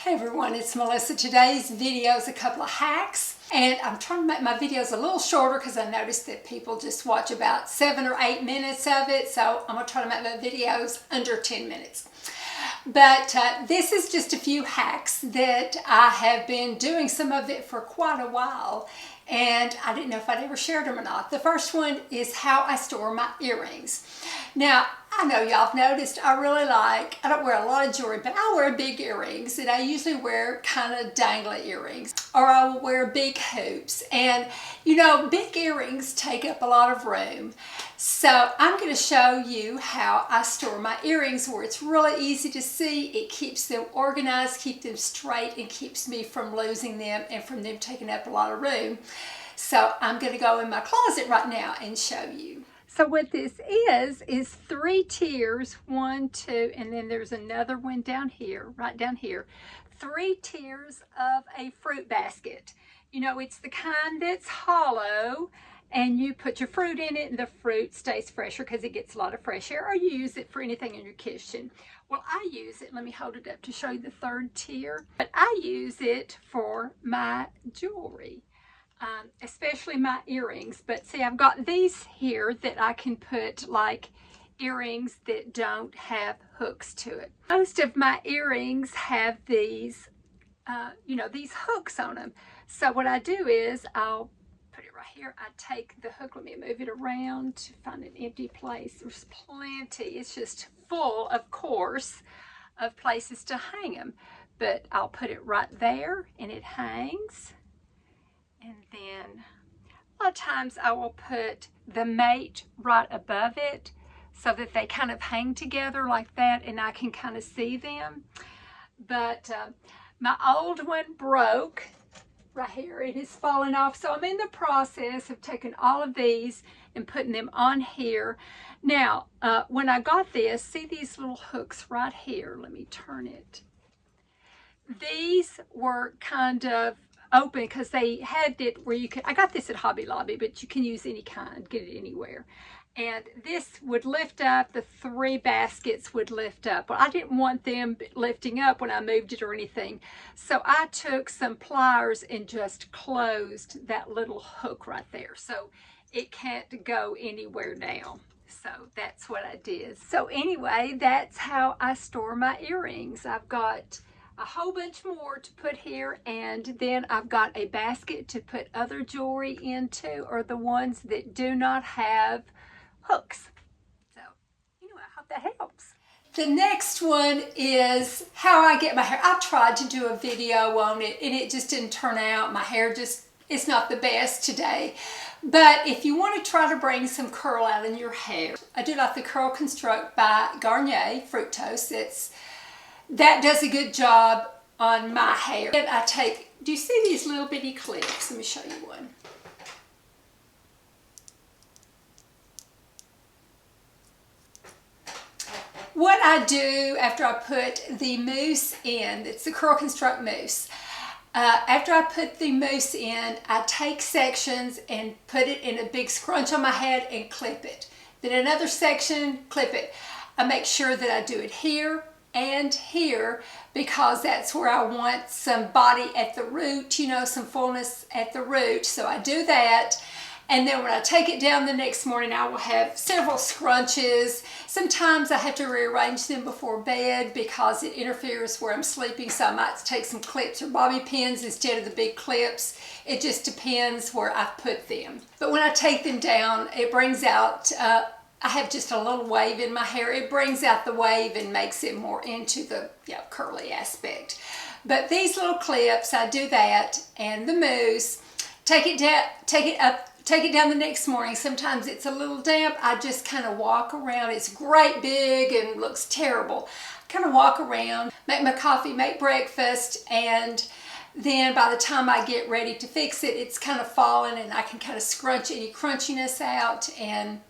Hey everyone, it's Melissa. Today's video is a couple of hacks, and I'm trying to make my videos a little shorter because I noticed that people just watch about 7 or 8 minutes of it, so I'm going to try to make my videos under 10 minutes. But this is just a few hacks that I have been doing some of it for quite a while, and I didn't know if I'd ever shared them or not. The first one is how I store my earrings. Now, I know y'all have noticed I don't wear a lot of jewelry, but I wear big earrings, and I usually wear kind of dangly earrings, or I will wear big hoops. And you know, big earrings take up a lot of room. So I'm going to show you how I store my earrings where it's really easy to see. It keeps them organized, keep them straight, and keeps me from losing them and from them taking up a lot of room. So I'm going to go in my closet right now and show you. So what this is 3 tiers, 1, 2, and then there's another one down here, right down here. 3 tiers of a fruit basket. You know, it's the kind that's hollow, and you put your fruit in it and the fruit stays fresher because it gets a lot of fresh air, or you use it for anything in your kitchen. Well, I use it, let me hold it up to show you the 3rd tier, but I use it for my jewelry. Especially my earrings. But see, I've got these here that I can put like earrings that don't have hooks to it. Most of my earrings have these, these hooks on them. So what I do is I'll put it right here. I take the hook, let me move it around to find an empty place. There's plenty. It's just full, of course, of places to hang them. But I'll put it right there and it hangs. And then a lot of times I will put the mate right above it so that they kind of hang together like that and I can kind of see them. But my old one broke right here. It has fallen off. So I'm in the process of taking all of these and putting them on here. Now, when I got this, see these little hooks right here. Let me turn it. These were kind of open because they had it where you could, I got this at Hobby Lobby, but you can use any kind, get it anywhere. And this would lift up, the 3 baskets would lift up. Well, I didn't want them lifting up when I moved it or anything. So I took some pliers and just closed that little hook right there. So it can't go anywhere now. So that's what I did. So anyway, that's how I store my earrings. I've got a whole bunch more to put here, and then I've got a basket to put other jewelry into, or the ones that do not have hooks. So anyway, I hope that helps. The next one is how I get my hair. I tried to do a video on it and it just didn't turn out. My hair it's not the best today. But if you want to try to bring some curl out in your hair, I do like the Curl Construct by Garnier Fructose. That does a good job on my hair. And I take, do you see these little bitty clips? Let me show you one. What I do after I put the mousse in, it's the Curl Construct mousse. After I put the mousse in, I take sections and put it in a big scrunch on my head and clip it. Then another section, clip it. I make sure that I do it here and here because that's where I want some body at the root, you know, some fullness at the root. So I do that, and then when I take it down the next morning, I will have several scrunches. Sometimes I have to rearrange them before bed because it interferes where I'm sleeping, so I might take some clips or bobby pins instead of the big clips. It just depends where I put them. But when I take them down, it brings out I have just a little wave in my hair. It brings out the wave and makes it more into the curly aspect. But these little clips, I do that, and the mousse, take it down the next morning. Sometimes it's a little damp. I just kind of walk around. It's great big and looks terrible. Kind of walk around, make my coffee, make breakfast, and then by the time I get ready to fix it, it's kind of fallen and I can kind of scrunch any crunchiness out. And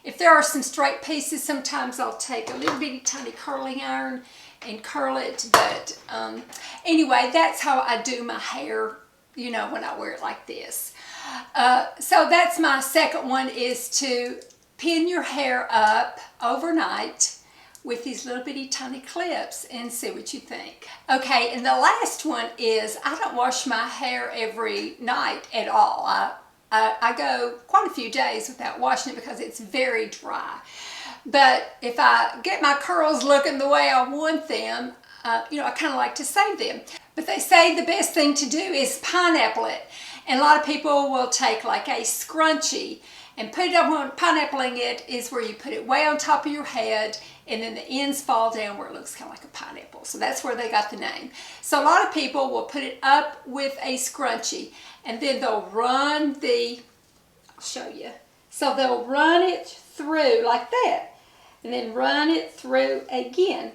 if there are some straight pieces, sometimes I'll take a little bitty tiny curling iron and curl it. But anyway, that's how I do my hair, you know, when I wear it like this. So that's my second one, is to pin your hair up overnight with these little bitty tiny clips and see what you think. Okay, and the last one is I don't wash my hair every night at all. I go quite a few days without washing it because it's very dry. But if I get my curls looking the way I want them, you know, I kind of like to save them. But they say the best thing to do is pineapple it. And a lot of people will take like a scrunchie and put it on. Pineappling it is where you put it way on top of your head and then the ends fall down where it looks kind of like a pineapple. So that's where they got the name. So a lot of people will put it up with a scrunchie and then they'll run I'll show you. So they'll run it through like that and then run it through again.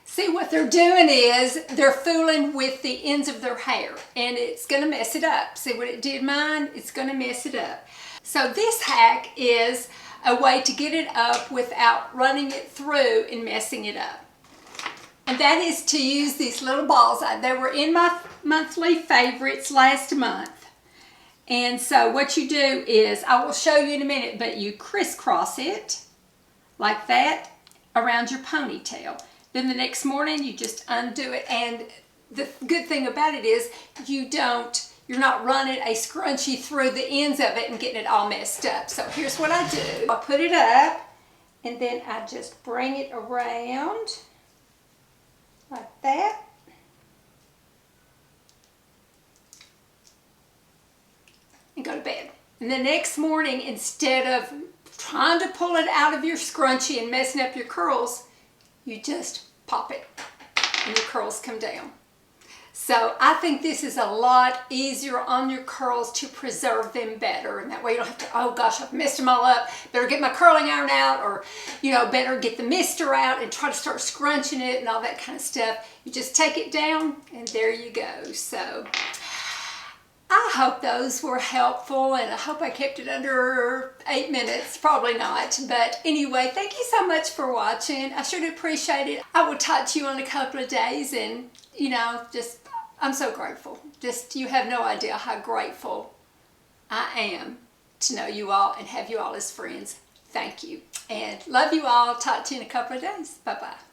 See, what they're doing is they're fooling with the ends of their hair and it's going to mess it up. See what it did mine? It's going to mess it up. So this hack is a way to get it up without running it through and messing it up. And that is to use these little balls. They were in my monthly favorites last month. And so what you do is, I will show you in a minute, but you crisscross it like that around your ponytail. Then the next morning you just undo it, and the good thing about it is you're not running a scrunchie through the ends of it and getting it all messed up. So here's what I do. I put it up and then I just bring it around like that. And go to bed. And the next morning, instead of trying to pull it out of your scrunchie and messing up your curls, you just pop it and your curls come down. So I think this is a lot easier on your curls to preserve them better, and that way you don't have to, oh gosh, I've messed them all up, better get my curling iron out, or you know, better get the mister out and try to start scrunching it and all that kind of stuff. You just take it down and there you go. So I hope those were helpful, and I hope I kept it under 8 minutes. Probably not. But anyway, thank you so much for watching. I sure do appreciate it. I will talk to you in a couple of days, and you know, just I'm so grateful. Just you have no idea how grateful I am to know you all and have you all as friends. Thank you. And love you all. Talk to you in a couple of days. Bye-bye.